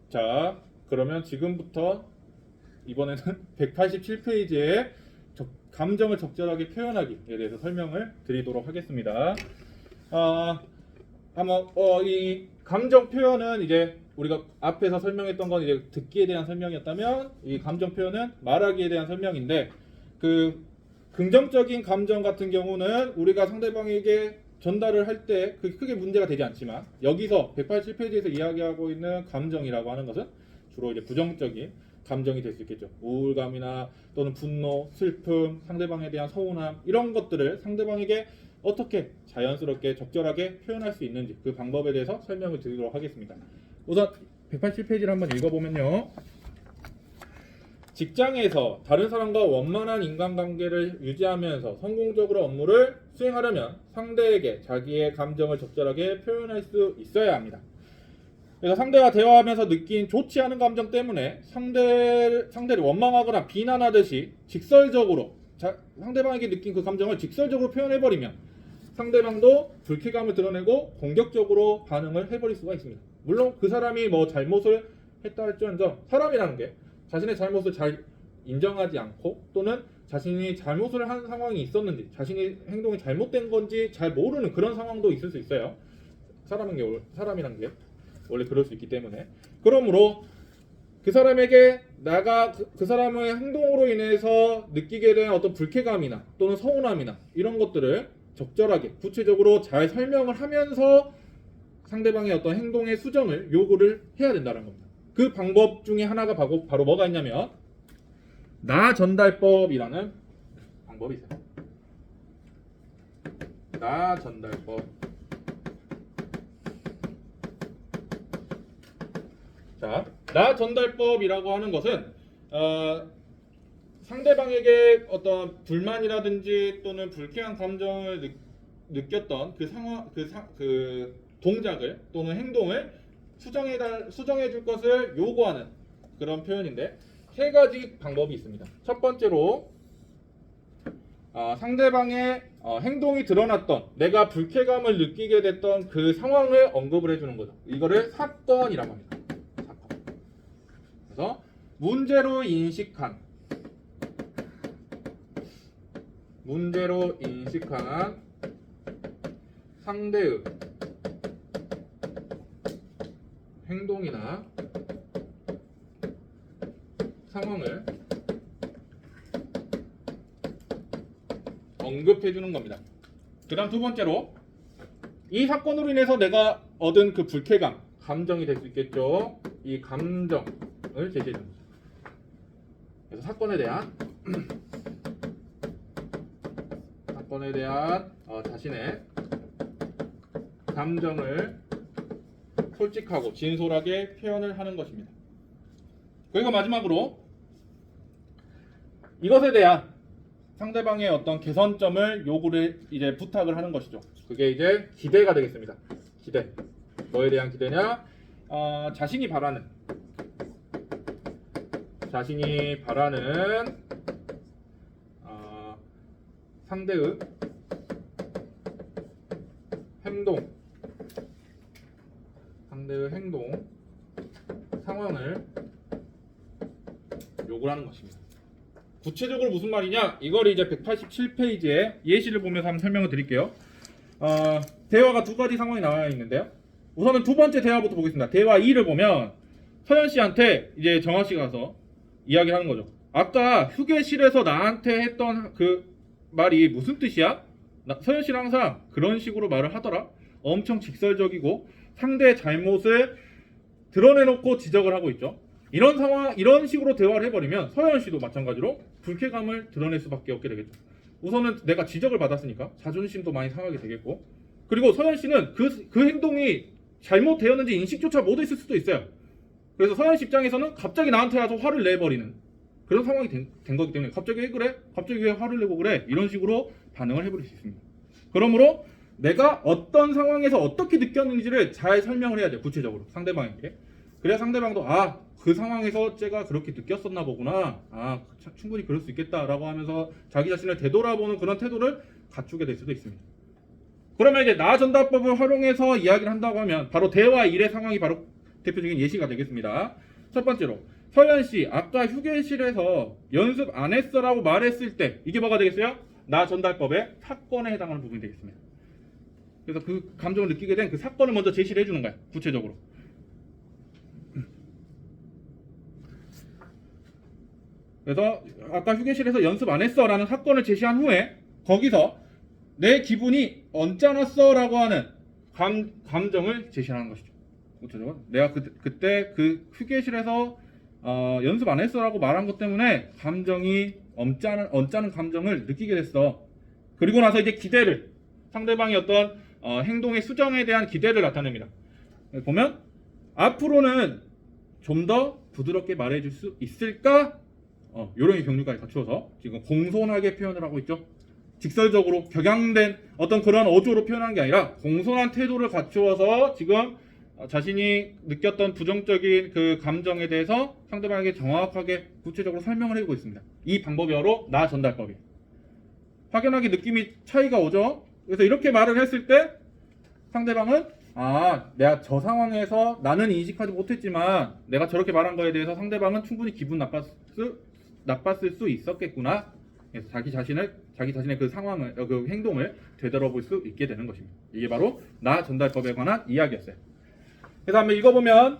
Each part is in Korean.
자, 그러면 지금부터 이번에는 187페이지에 감정을 적절하게 표현하기에 대해서 설명을 드리도록 하겠습니다. 이 감정 표현은 이제 우리가 앞에서 설명했던 건 이제 듣기에 대한 설명이었다면, 이 감정 표현은 말하기에 대한 설명인데, 그 긍정적인 감정 같은 경우는 우리가 상대방에게 전달을 할 때 크게 문제가 되지 않지만, 여기서 187페이지에서 이야기하고 있는 감정이라고 하는 것은 주로 이제 부정적인 감정이 될 수 있겠죠. 우울감이나 또는 분노, 슬픔, 상대방에 대한 서운함, 이런 것들을 상대방에게 어떻게 자연스럽게 적절하게 표현할 수 있는지 그 방법에 대해서 설명을 드리도록 하겠습니다. 우선 187페이지를 한번 읽어보면요. 직장에서 다른 사람과 원만한 인간관계를 유지하면서 성공적으로 업무를 수행하려면 상대에게 자기의 감정을 적절하게 표현할 수 있어야 합니다. 그래서 상대와 대화하면서 느낀 좋지 않은 감정 때문에 상대를 원망하거나 비난하듯이 직설적으로 상대방에게 느낀 그 감정을 직설적으로 표현해버리면 상대방도 불쾌감을 드러내고 공격적으로 반응을 해버릴 수가 있습니다. 물론 그 사람이 뭐 잘못을 했다 할지언정 사람이라는 게 자신의 잘못을 잘 인정하지 않고 또는 자신이 잘못을 한 상황이 있었는지 자신의 행동이 잘못된 건지 잘 모르는 그런 상황도 있을 수 있어요. 사람이란 게 원래 그럴 수 있기 때문에, 그러므로 그 사람에게 그 사람의 행동으로 인해서 느끼게 된 어떤 불쾌감이나 또는 서운함이나 이런 것들을 적절하게 구체적으로 잘 설명을 하면서 상대방의 어떤 행동의 수정을 요구를 해야 된다는 겁니다. 그 방법 중에 하나가 바로 뭐가 있냐면 나 전달법이라는 방법이 있어요. 나 전달법. 자, 나 전달법이라고 하는 것은 상대방에게 어떤 불만이라든지 또는 불쾌한 감정을 느꼈던 그 상황, 그 동작을 또는 행동을 수정해 줄 것을 요구하는 그런 표현인데, 세 가지 방법이 있습니다. 첫 번째로 상대방의 행동이 드러났던 내가 불쾌감을 느끼게 됐던 그 상황을 언급을 해주는 거죠. 이거를 사건이라고 합니다. 사건. 그래서 문제로 인식한 상대의 행동이나 상황을 언급해 주는 겁니다. 그 다음 두 번째로 이 사건으로 인해서 내가 얻은 그 불쾌감, 감정이 될 수 있겠죠. 이 감정을 제시해 줍니다. 그래서 사건에 대한 자신의 감정을 솔직하고 진솔하게 표현을 하는 것입니다. 그리고 마지막으로 이것에 대한 상대방의 어떤 개선점을 요구를 이제 부탁을 하는 것이죠. 그게 이제 기대가 되겠습니다. 기대. 뭐에 대한 기대냐? 자신이 바라는 상대의 행동, 상황을 요구를 하는 것입니다. 구체적으로 무슨 말이냐? 이걸 이제 187페이지에 예시를 보면서 한번 설명을 드릴게요. 대화가 두 가지 상황이 나와 있는데요. 우선은 두 번째 대화부터 보겠습니다. 대화 2를 보면 서현 씨한테 이제 정아 씨가 가서 이야기를 하는 거죠. 아까 휴게실에서 나한테 했던 그 말이 무슨 뜻이야? 서현 씨는 항상 그런 식으로 말을 하더라. 엄청 직설적이고 상대의 잘못을 드러내놓고 지적을 하고 있죠. 이런 식으로 대화를 해버리면 서현 씨도 마찬가지로 불쾌감을 드러낼 수밖에 없게 되겠죠. 우선은 내가 지적을 받았으니까 자존심도 많이 상하게 되겠고, 그리고 서현 씨는 그 행동이 잘못되었는지 인식조차 못했을 수도 있어요. 그래서 서현 씨 입장에서는 갑자기 나한테 와서 화를 내버리는 그런 상황이 된 거기 때문에 갑자기 왜 그래? 갑자기 왜 화를 내고 그래? 이런 식으로 반응을 해버릴 수 있습니다. 그러므로 내가 어떤 상황에서 어떻게 느꼈는지를 잘 설명을 해야 돼요. 구체적으로 상대방에게. 그래야 상대방도 그 상황에서 제가 그렇게 느꼈었나 보구나. 충분히 그럴 수 있겠다라고 하면서 자기 자신을 되돌아보는 그런 태도를 갖추게 될 수도 있습니다. 그러면 이제 나 전달법을 활용해서 이야기를 한다고 하면 바로 대화 1의 상황이 바로 대표적인 예시가 되겠습니다. 첫 번째로 서현 씨 아까 휴게실에서 연습 안 했어라고 말했을 때 이게 뭐가 되겠어요? 나 전달법의 사건에 해당하는 부분이 되겠습니다. 그래서 그 감정을 느끼게 된 그 사건을 먼저 제시를 해주는 거야. 구체적으로. 그래서 아까 휴게실에서 연습 안 했어 라는 사건을 제시한 후에 거기서 내 기분이 언짢았어 라고 하는 감정을 제시하는 것이죠. 구체적으로 내가 그때 그 휴게실에서 연습 안 했어 라고 말한 것 때문에 감정이 언짢은 감정을 느끼게 됐어. 그리고 나서 이제 기대를 상대방의 어떤 행동의 수정에 대한 기대를 나타냅니다. 보면 앞으로는 좀 더 부드럽게 말해줄 수 있을까? 이런 경륜까지 갖추어서 지금 공손하게 표현을 하고 있죠. 직설적으로 격양된 어떤 그런 어조로 표현한 게 아니라 공손한 태도를 갖추어서 지금 자신이 느꼈던 부정적인 그 감정에 대해서 상대방에게 정확하게 구체적으로 설명을 해주고 있습니다. 이 방법이 바로 나 전달법이에요. 확연하게 느낌이 차이가 오죠. 그래서 이렇게 말을 했을 때 상대방은 내가 저 상황에서 나는 인식하지 못했지만 내가 저렇게 말한 거에 대해서 상대방은 충분히 기분 나빴을 수 있었겠구나. 그래서 자기 자신의 그 상황을, 그 행동을 되돌아볼 수 있게 되는 것입니다. 이게 바로 나 전달법에 관한 이야기였어요. 그래서 한번 읽어보면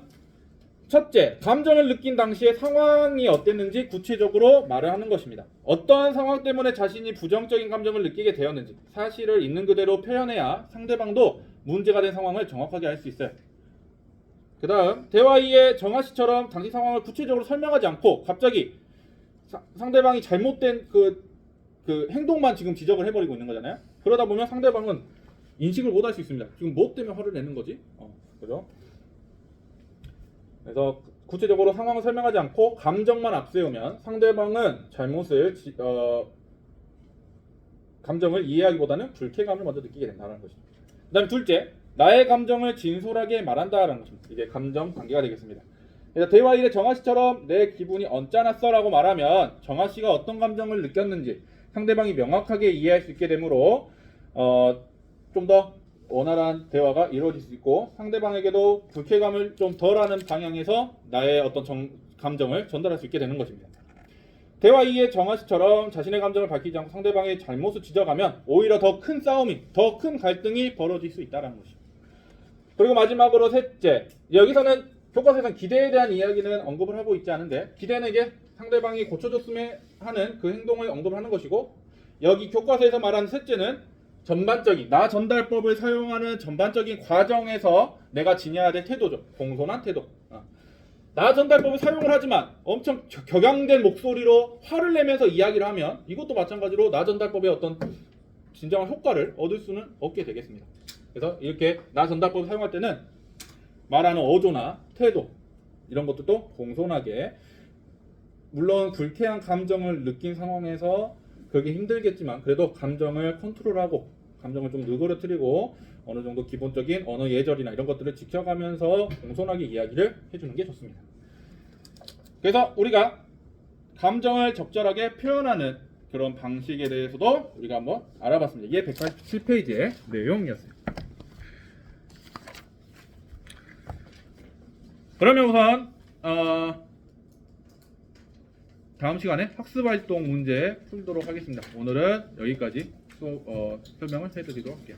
첫째, 감정을 느낀 당시의 상황이 어땠는지 구체적으로 말을 하는 것입니다. 어떠한 상황 때문에 자신이 부정적인 감정을 느끼게 되었는지 사실을 있는 그대로 표현해야 상대방도 문제가 된 상황을 정확하게 알 수 있어요. 그 다음, 대화 이에 정하씨처럼 당시 상황을 구체적으로 설명하지 않고 갑자기 상대방이 잘못된 그 행동만 지금 지적을 해버리고 있는 거잖아요. 그러다 보면 상대방은 인식을 못 할 수 있습니다. 지금 뭐 때문에 화를 내는 거지? 그죠? 그래서 구체적으로 상황을 설명하지 않고 감정만 앞세우면 상대방은 감정을 이해하기보다는 불쾌감을 먼저 느끼게 된다는 것이죠. 그 다음에 둘째, 나의 감정을 진솔하게 말한다라는 것입니다. 이게 감정 관계가 되겠습니다. 그래서 대화 일에 정하씨처럼 내 기분이 언짢았어 라고 말하면 정하씨가 어떤 감정을 느꼈는지 상대방이 명확하게 이해할 수 있게 되므로 좀 더 원활한 대화가 이루어질 수 있고 상대방에게도 불쾌감을 좀 덜하는 방향에서 나의 어떤 감정을 전달할 수 있게 되는 것입니다. 대화 이에 정하씨처럼 자신의 감정을 밝히지 않고 상대방의 잘못을 지적하면 오히려 더 큰 싸움이, 더 큰 갈등이 벌어질 수 있다는 것입니다. 그리고 마지막으로 셋째, 여기서는 교과서에서는 기대에 대한 이야기는 언급을 하고 있지 않은데 기대는 이게 상대방이 고쳐줬으면 하는 그 행동을 언급하는 것이고 여기 교과서에서 말하는 셋째는 전반적인 나 전달법을 사용하는 전반적인 과정에서 내가 지녀야 될 태도죠. 공손한 태도. 나 전달법을 사용을 하지만 엄청 격양된 목소리로 화를 내면서 이야기를 하면 이것도 마찬가지로 나 전달법의 어떤 진정한 효과를 얻을 수는 없게 되겠습니다. 그래서 이렇게 나 전달법을 사용할 때는 말하는 어조나 태도 이런 것들도 공손하게, 물론 불쾌한 감정을 느낀 상황에서 그게 힘들겠지만 그래도 감정을 컨트롤하고 감정을 좀 누그러뜨리고 어느 정도 기본적인 언어 예절이나 이런 것들을 지켜가면서 공손하게 이야기를 해주는 게 좋습니다. 그래서 우리가 감정을 적절하게 표현하는 그런 방식에 대해서도 우리가 한번 알아봤습니다. 이게 187페이지의 내용이었어요. 그러면 우선 다음 시간에 학습활동 문제 풀도록 하겠습니다. 오늘은 여기까지 설명을 해드리도록 할게요.